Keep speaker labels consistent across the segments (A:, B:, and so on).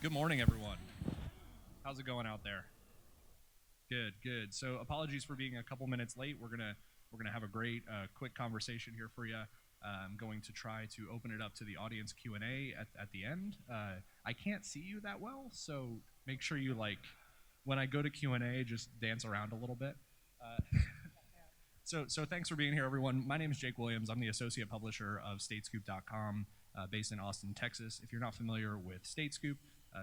A: Good morning, everyone. How's it going out there? Good, good. So apologies for being a couple minutes late. We're gonna have a great, quick conversation here for you. I'm going to try to open it up to the audience Q&A at the end. I can't see you that well, so make sure you when I go to Q&A, just dance around a little bit. So thanks for being here, everyone. My name is Jake Williams. I'm the associate publisher of StateScoop.com, based in Austin, Texas. If you're not familiar with StateScoop,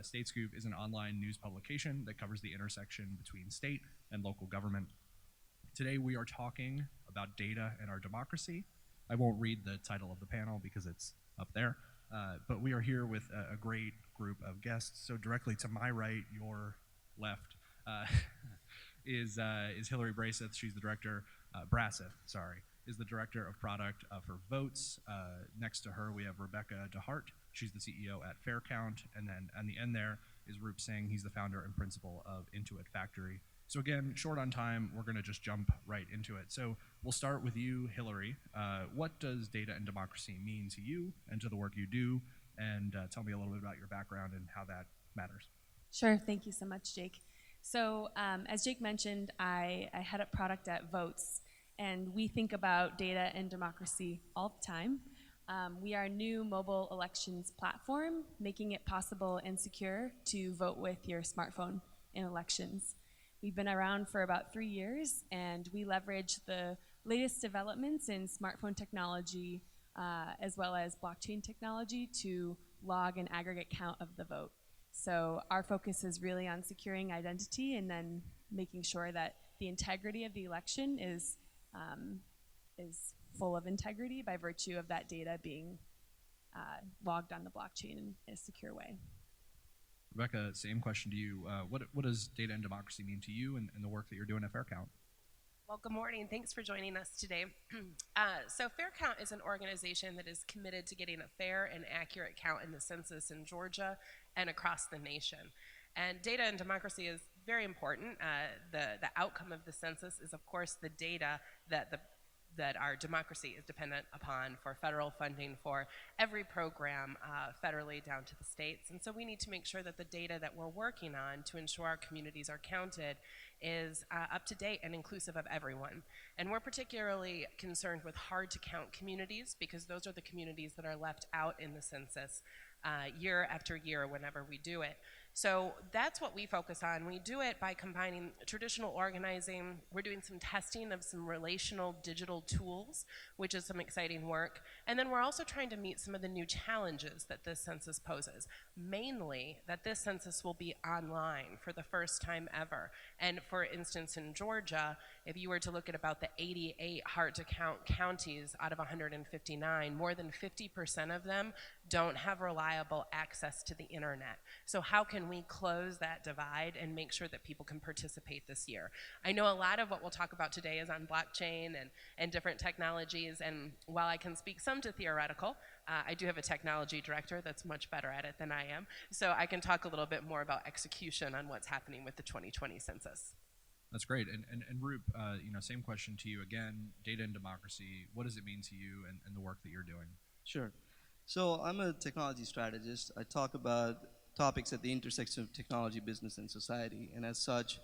A: StateScoop is an online news publication that covers the intersection between state and local government. Today we are talking about data and our democracy. I won't read the title of the panel because it's up there, but we are here with a great group of guests. So directly to my right, your left, is Hilary Braseth. She's the director. Braseth, sorry, is the director of product for Voatz. Next to her, we have Rebecca DeHart. She's the CEO at FairCount. And then on the end there is Roop Singh. He's the founder and principal of Intuit Factory. So again, short on time, we're going to just jump right into it. So we'll start with you, Hilary. What does data and democracy mean to you and to the work you do? And tell me a little bit about your background and how that matters.
B: Sure, thank you so much, Jake. So as Jake mentioned, I head up product at Voatz, and we think about data and democracy all the time. We are a new mobile elections platform, making it possible and secure to vote with your smartphone in elections. We've been around for about 3 years, and we leverage the latest developments in smartphone technology as well as blockchain technology to log and aggregate count of the vote. So our focus is really on securing identity and then making sure that the integrity of the election is full of integrity by virtue of that data being logged on the blockchain in a secure way.
A: Rebecca, same question to you. What does data and democracy mean to you and the work that you're doing at FairCount?
C: Well, good morning. Thanks for joining us today. So FairCount is an organization that is committed to getting a fair and accurate count in the census in Georgia and across the nation. And data and democracy is very important. The outcome of the census is, of course, the data that our democracy is dependent upon for federal funding for every program federally down to the states. And so we need to make sure that the data that we're working on to ensure our communities are counted is up to date and inclusive of everyone. And we're particularly concerned with hard to count communities because those are the communities that are left out in the census year after year whenever we do it. So that's what we focus on. We do it by combining traditional organizing. We're doing some testing of some relational digital tools, which is some exciting work. And then we're also trying to meet some of the new challenges that this census poses, mainly that this census will be online for the first time ever. And for instance, in Georgia, if you were to look at about the 88 hard to count counties out of 159, more than 50% of them don't have reliable access to the internet. So how can we close that divide and make sure that people can participate this year? I know a lot of what we'll talk about today is on blockchain and different technologies, and while I can speak some to theoretical, I do have a technology director that's much better at it than I am, so I can talk a little bit more about execution on what's happening with the 2020 census.
A: That's great. And Roop, same question to you again. Data and democracy, what does it mean to you and the work that you're doing?
D: Sure. So I'm a technology strategist. I talk about topics at the intersection of technology, business, and society. And as such,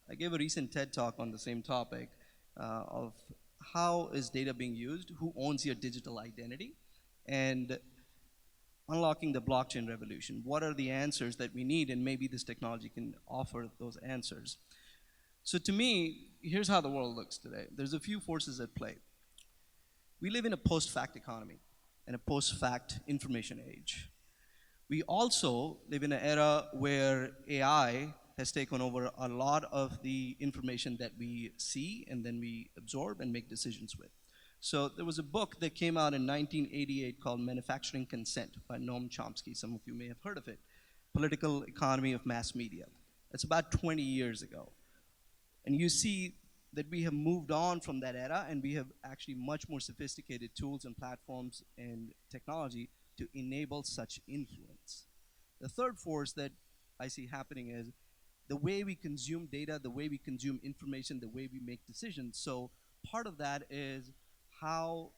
D: I gave a recent TED talk on the same topic of how is data being used, who owns your digital identity, and unlocking the blockchain revolution. What are the answers that we need, and maybe this technology can offer those answers. So to me, here's how the world looks today. There's a few forces at play. We live in a post-fact economy and a post-fact information age. We also live in an era where AI has taken over a lot of the information that we see and then we absorb and make decisions with. So there was a book that came out in 1988 called Manufacturing Consent by Noam Chomsky. Some of you may have heard of it. Political Economy of Mass Media. It's about 20 years ago. And you see that we have moved on from that era and we have actually much more sophisticated tools and platforms and technology to enable such influence. The third force that I see happening is the way we consume data, the way we consume information, the way we make decisions. So part of that is how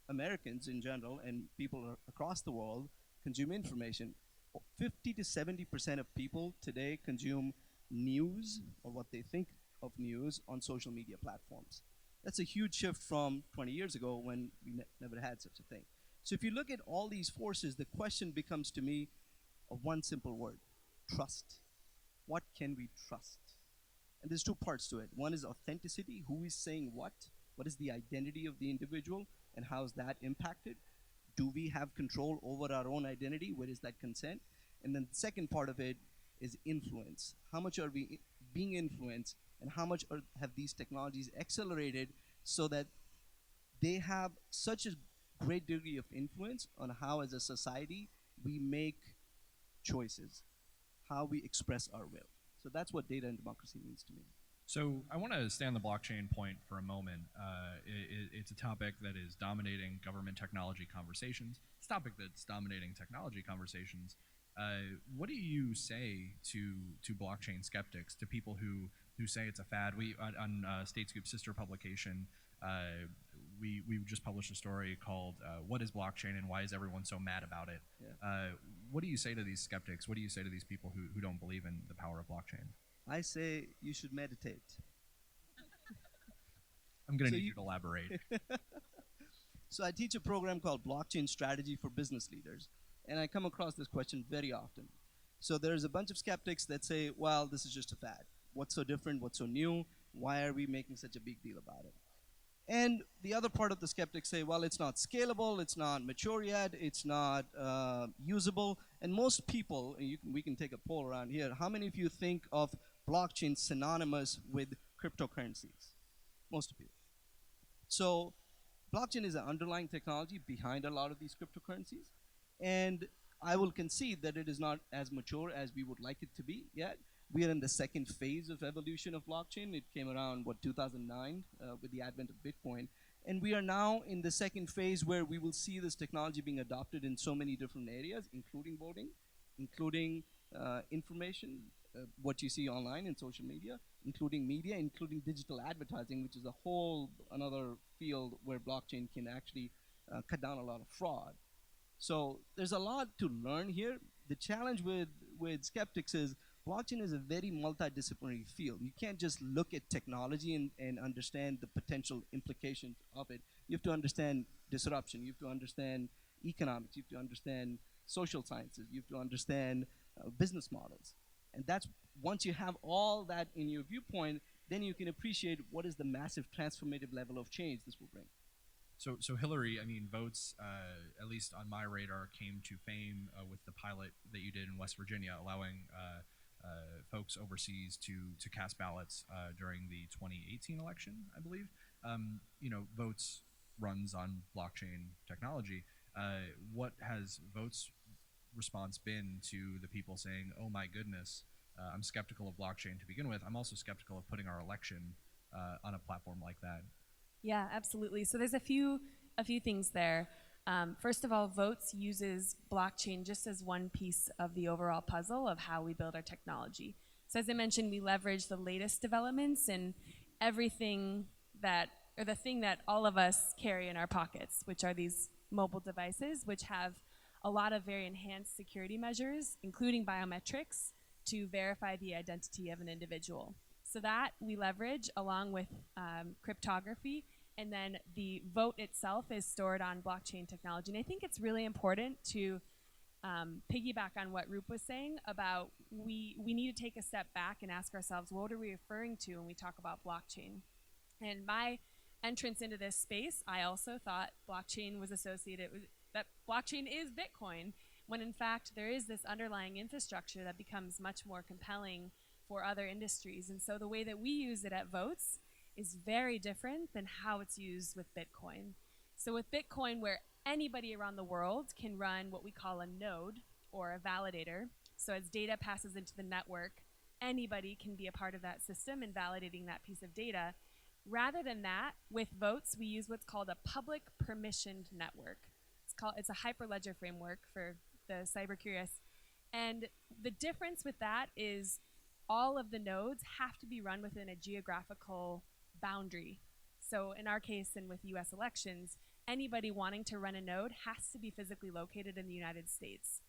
D: Americans in general and people across the world consume information. 50 to 70% of people today consume news or what they think of news on social media platforms. That's a huge shift from 20 years ago when we never had such a thing. So if you look at all these forces, the question becomes to me of one simple word: trust. What can we trust? And there's two parts to it. One is authenticity: who is saying what is the identity of the individual, and how is that impacted? Do we have control over our own identity? Where is that consent? And then the second part of it is influence. How much are we being influenced, and how much have these technologies accelerated so that they have such a great degree of influence on how, as a society, we make choices, how we express our will. So that's what data and democracy means to me.
A: So I want to stay on the blockchain point for a moment. It's a topic that is dominating government technology conversations. It's a topic that's dominating technology conversations. What do you say to blockchain skeptics, to people who say it's a fad? We on StateScoop's sister publication, we just published a story called "What is Blockchain and Why is Everyone So Mad About It?"
D: Yeah.
A: What do you say to these skeptics? What do you say to these people who don't believe in the power of blockchain?
D: I say you should meditate.
A: I'm going to
D: So
A: need
D: you-
A: you to elaborate.
D: So I teach a program called Blockchain Strategy for Business Leaders, and I come across this question very often. So there's a bunch of skeptics that say, well, this is just a fad. What's so different? What's so new? Why are we making such a big deal about it? And the other part of the skeptics say, well, it's not scalable, it's not mature yet, it's not usable. And most people, and we can take a poll around here, how many of you think of blockchain synonymous with cryptocurrencies? Most of you. So blockchain is an underlying technology behind a lot of these cryptocurrencies. And I will concede that it is not as mature as we would like it to be yet. We are in the second phase of evolution of blockchain. It came around, 2009 with the advent of Bitcoin. And we are now in the second phase where we will see this technology being adopted in so many different areas, including voting, including information, what you see online in social media, including media, including digital advertising, which is a whole another field where blockchain can actually cut down a lot of fraud. So there's a lot to learn here. The challenge with skeptics is blockchain is a very multidisciplinary field. You can't just look at technology and understand the potential implications of it. You have to understand disruption. You have to understand economics. You have to understand social sciences. You have to understand business models. And that's, once you have all that in your viewpoint, then you can appreciate what is the massive transformative level of change this will bring.
A: So Hilary, I mean, Voatz, at least on my radar, came to fame with the pilot that you did in West Virginia, allowing folks overseas to cast ballots during the 2018 election, I believe. Voatz runs on blockchain technology. What has Voatz' response been to the people saying, "Oh my goodness, I'm skeptical of blockchain to begin with. I'm also skeptical of putting our election on a platform like that"?
B: Yeah, absolutely. So there's a few things there. First of all, Voatz uses blockchain just as one piece of the overall puzzle of how we build our technology. So as I mentioned, we leverage the latest developments and everything the thing that all of us carry in our pockets, which are these mobile devices, which have a lot of very enhanced security measures, including biometrics, to verify the identity of an individual. So that we leverage along with cryptography, and then the vote itself is stored on blockchain technology. And I think it's really important to piggyback on what Roop was saying about we need to take a step back and ask ourselves, what are we referring to when we talk about blockchain? And my entrance into this space, I also thought blockchain was associated with, that blockchain is Bitcoin, when in fact there is this underlying infrastructure that becomes much more compelling for other industries. And so the way that we use it at Voatz is very different than how it's used with Bitcoin. So with Bitcoin, where anybody around the world can run what we call a node or a validator, so as data passes into the network, anybody can be a part of that system and validating that piece of data. Rather than that, with Voatz, we use what's called a public permissioned network. It's a hyperledger framework for the cyber curious. And the difference with that is all of the nodes have to be run within a geographical boundary. So in our case, and with US elections, anybody wanting to run a node has to be physically located in the United States.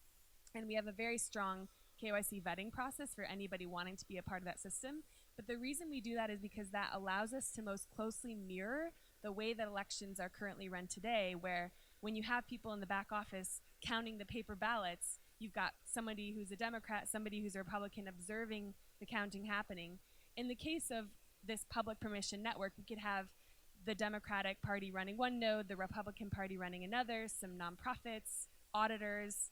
B: And we have a very strong KYC vetting process for anybody wanting to be a part of that system. But the reason we do that is because that allows us to most closely mirror the way that elections are currently run today, where when you have people in the back office counting the paper ballots, you've got somebody who's a Democrat, somebody who's a Republican observing the counting happening. In the case of this public permission network, we could have the Democratic Party running one node, the Republican Party running another, some nonprofits, auditors,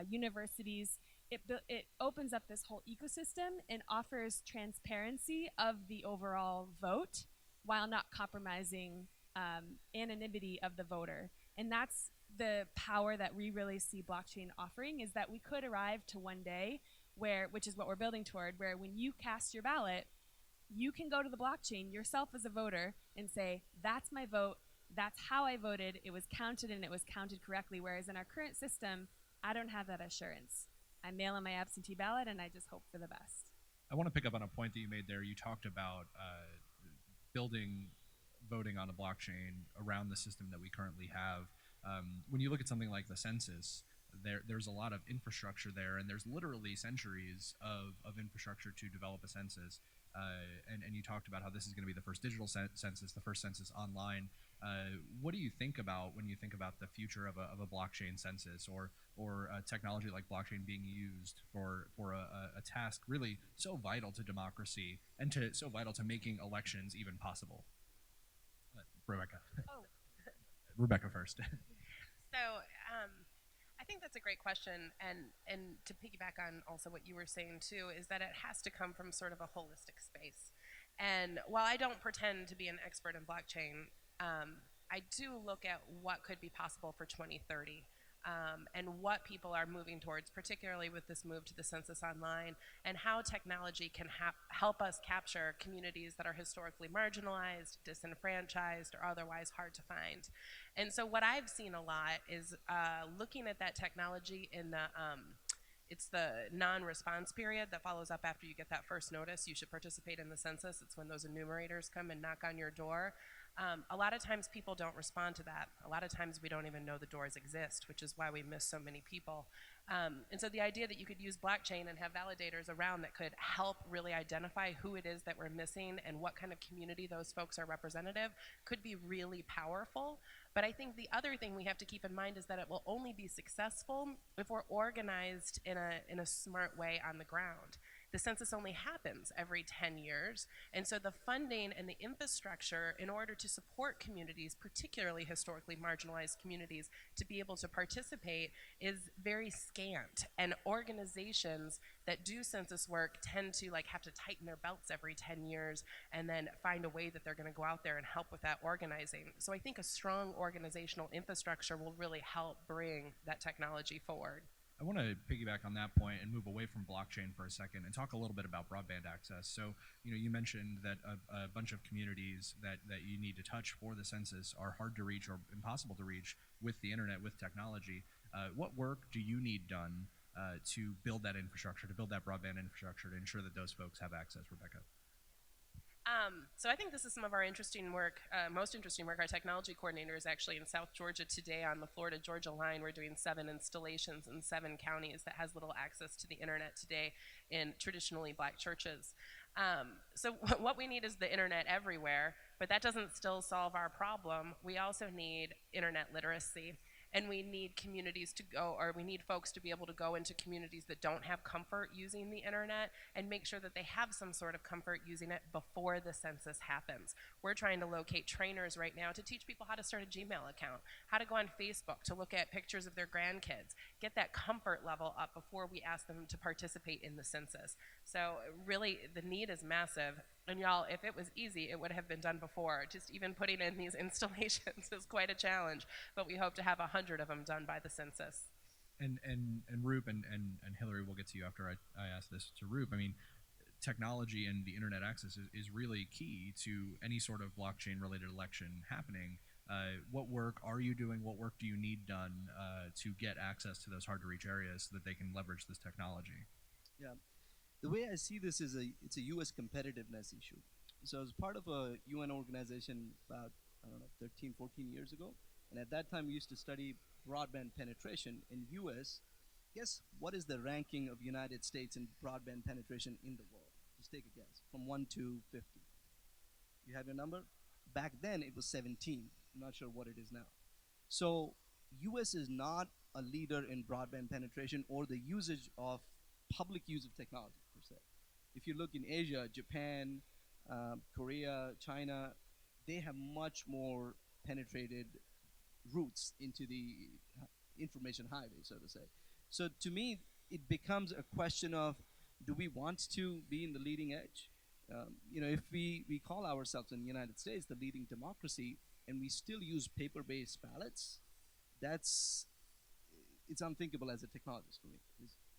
B: universities. It opens up this whole ecosystem and offers transparency of the overall vote while not compromising anonymity of the voter. And that's the power that we really see blockchain offering, is that we could arrive to one day where, which is what we're building toward, where when you cast your ballot, you can go to the blockchain yourself as a voter and say, that's my vote, that's how I voted, it was counted and it was counted correctly. Whereas in our current system, I don't have that assurance. I mail in my absentee ballot and I just hope for the best.
A: I want to pick up on a point that you made there. You talked about building voting on a blockchain around the system that we currently have. When you look at something like the census, there's a lot of infrastructure there, and there's literally centuries of infrastructure to develop a census. And you talked about how this is going to be the first digital census, the first census online. What do you think about when you think about the future of a blockchain census, or a technology like blockchain being used for a task really so vital to democracy and so vital to making elections even possible? Rebecca.
C: Oh.
A: Rebecca first.
C: So I think that's a great question, and to piggyback on also what you were saying too, is that it has to come from sort of a holistic space. And while I don't pretend to be an expert in blockchain, I do look at what could be possible for 2030. And what people are moving towards, particularly with this move to the Census Online, and how technology can help us capture communities that are historically marginalized, disenfranchised, or otherwise hard to find. And so what I've seen a lot is looking at that technology in it's the non-response period that follows up after you get that first notice. You should participate in the census. It's when those enumerators come and knock on your door. A lot of times people don't respond to that. A lot of times we don't even know the doors exist, which is why we miss so many people. And so the idea that you could use blockchain and have validators around that could help really identify who it is that we're missing and what kind of community those folks are representative could be really powerful. But I think the other thing we have to keep in mind is that it will only be successful if we're organized in a smart way on the ground. The census only happens every 10 years, and so the funding and the infrastructure in order to support communities, particularly historically marginalized communities, to be able to participate is very scant. And organizations that do census work tend to have to tighten their belts every 10 years and then find a way that they're going to go out there and help with that organizing. So I think a strong organizational infrastructure will really help bring that technology forward.
A: I want to piggyback on that point and move away from blockchain for a second and talk a little bit about broadband access. So, you mentioned that a bunch of communities that you need to touch for the census are hard to reach or impossible to reach with the internet, with technology. What work do you need done to build that infrastructure, to build that broadband infrastructure, to ensure that those folks have access, Rebecca?
C: So I think this is some of our interesting work, most interesting work. Our technology coordinator is actually in South Georgia today on the Florida-Georgia line. We're doing 7 installations in 7 counties that has little access to the internet today in traditionally black churches. So what we need is the internet everywhere, but that doesn't still solve our problem. We also need internet literacy. And we need communities to go, or we need folks to be able to go into communities that don't have comfort using the internet and make sure that they have some sort of comfort using it before the census happens. We're trying to locate trainers right now to teach people how to start a Gmail account, how to go on Facebook to look at pictures of their grandkids, get that comfort level up before we ask them to participate in the census. So really, the need is massive. And y'all, if it was easy, it would have been done before. Just even putting in these installations is quite a challenge, but we hope to have 100 of them done by the census.
A: And Roop and Hilary, we'll get to you after I ask this to Roop. I mean, technology and the internet access is really key to any sort of blockchain-related election happening. What work are you doing? What work do you need done to get access to those hard-to-reach areas so that they can leverage this technology?
D: Yeah. The way I see this is it's a U.S. competitiveness issue. So I was part of a UN organization about, 13, 14 years ago. And at that time, we used to study broadband penetration in U.S. Guess what is the ranking of United States in broadband penetration in the world? Just take a guess, from 1 to 50. You have your number? Back then it was 17. I'm not sure what it is now. So US is not a leader in broadband penetration or the usage of public use of technology per se. If you look in Asia, Japan, Korea, China, they have much more penetrated routes into the information highway, so to say. So to me, it becomes a question of, do we want to be in the leading edge? If we call ourselves in the United States the leading democracy and we still use paper-based ballots, it's unthinkable as a technologist for me,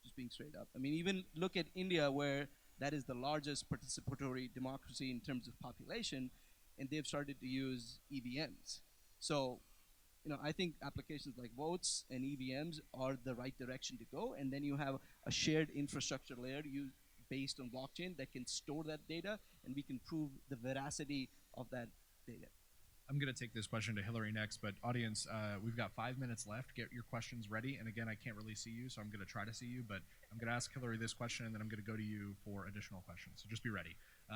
D: just being straight up. I mean, even look at India, where that is the largest participatory democracy in terms of population, and they've started to use EVMs. So, I think applications like Voatz and EVMs are the right direction to go, and then you have a shared infrastructure layer based on blockchain that can store that data, and we can prove the veracity of that data.
A: I'm going to take this question to Hilary next, but audience, we've got 5 minutes left. Get your questions ready. And again, I can't really see you, so I'm going to try to see you, but I'm going to ask Hilary this question, and then I'm going to go to you for additional questions. So just be ready.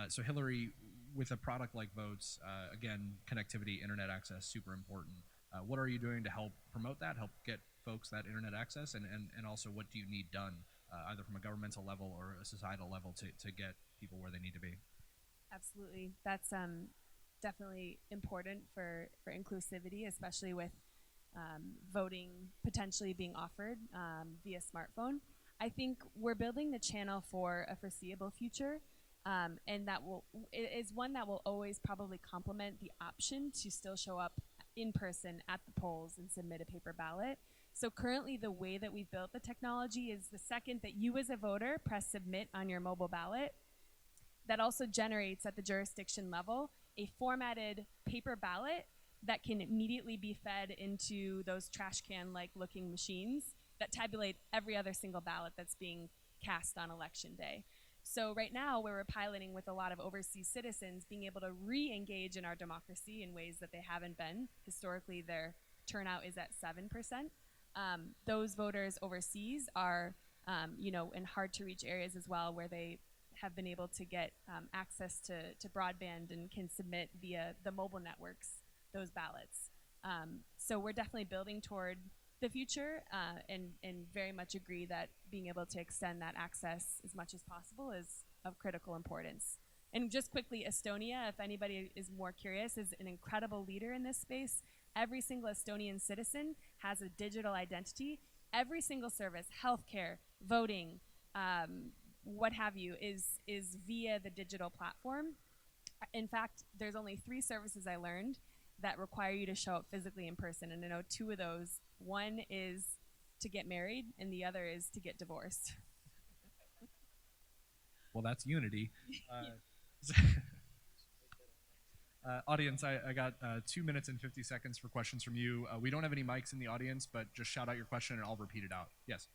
A: So Hilary, with a product like Voatz, again, connectivity, internet access, super important. What are you doing to help promote that, help get folks that internet access, and also what do you need done, either from a governmental level or a societal level, to get people where they need to be?
B: Absolutely. That's definitely important for inclusivity, especially with voting potentially being offered via smartphone. I think we're building the channel for a foreseeable future, and it is one that will always probably complement the option to still show up in person at the polls and submit a paper ballot. So currently the way that we've built the technology is the second that you as a voter press submit on your mobile ballot, that also generates at the jurisdiction level a formatted paper ballot that can immediately be fed into those trash can-like looking machines that tabulate every other single ballot that's being cast on election day. So right now, where we're piloting with a lot of overseas citizens, being able to re-engage in our democracy in ways that they haven't been. Historically, their turnout is at 7%. Those voters overseas are, in hard-to-reach areas as well, where they have been able to get access to broadband and can submit via the mobile networks those ballots. So we're definitely building toward the future and very much agree that being able to extend that access as much as possible is of critical importance. And just quickly, Estonia, if anybody is more curious, is an incredible leader in this space. Every single Estonian citizen has a digital identity. Every single service, healthcare, voting, what have you, is via the digital platform. In fact, there's only 3 services I learned that require you to show up physically in person, and I know 2 of those. One is to get married, and the other is to get divorced.
A: Well, that's unity. Audience, I got 2 minutes and 50 seconds for questions from you. We don't have any mics in the audience, but just shout out your question and I'll repeat it out. Yes.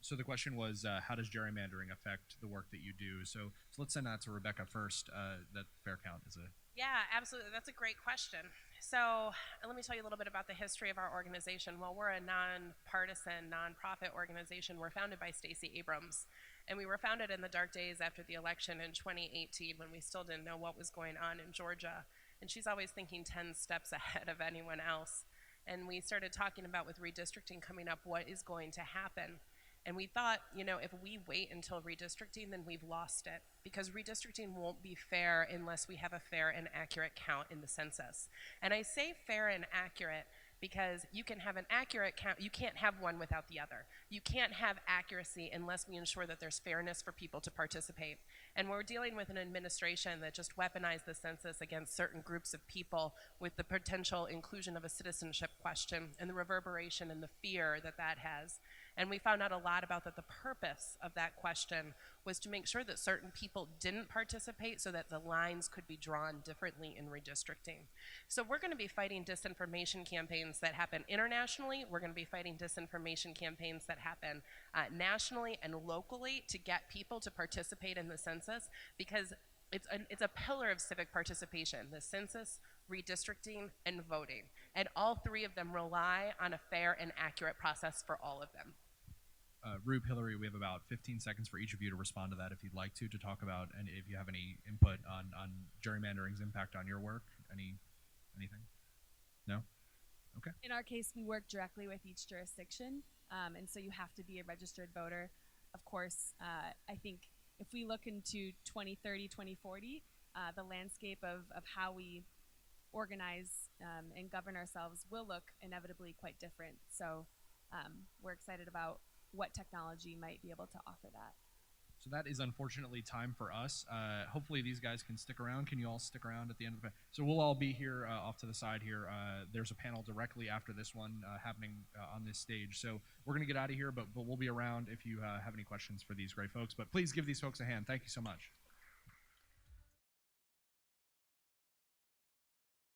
A: So the question was, how does gerrymandering affect the work that you do? So let's send that to Rebecca first. That fair count is a...
C: Yeah, absolutely. That's a great question. So let me tell you a little bit about the history of our organization. Well, we're a nonpartisan, nonprofit organization. We're founded by Stacey Abrams, and we were founded in the dark days after the election in 2018 when we still didn't know what was going on in Georgia. And she's always thinking 10 steps ahead of anyone else. And we started talking about, with redistricting coming up, what is going to happen. And we thought, if we wait until redistricting, then we've lost it, because redistricting won't be fair unless we have a fair and accurate count in the census. And I say fair and accurate because you can have an accurate count. You can't have one without the other. You can't have accuracy unless we ensure that there's fairness for people to participate. And we're dealing with an administration that just weaponized the census against certain groups of people, with the potential inclusion of a citizenship question and the reverberation and the fear that that has. And we found out a lot about that the purpose of that question was to make sure that certain people didn't participate so that the lines could be drawn differently in redistricting. So we're going to be fighting disinformation campaigns that happen internationally. We're going to be fighting disinformation campaigns that happen nationally and locally to get people to participate in the census, because it's a pillar of civic participation: the census, redistricting, and voting. And all three of them rely on a fair and accurate process for all of them.
A: Roop, Hilary, we have about 15 seconds for each of you to respond to that if you'd like to talk about, and if you have any input on gerrymandering's impact on your work. Anything? No? Okay.
B: In our case, we work directly with each jurisdiction, and so you have to be a registered voter. Of course, I think if we look into 2030, 2040, the landscape of how we organize and govern ourselves will look inevitably quite different. So we're excited about what technology might be able to offer that.
A: So that is unfortunately time for us. Hopefully these guys can stick around. Can you all stick around at the end of the panel? So we'll all be here off to the side here. There's a panel directly after this one happening on this stage. So we're going to get out of here, but we'll be around if you have any questions for these great folks. But please give these folks a hand. Thank you so much.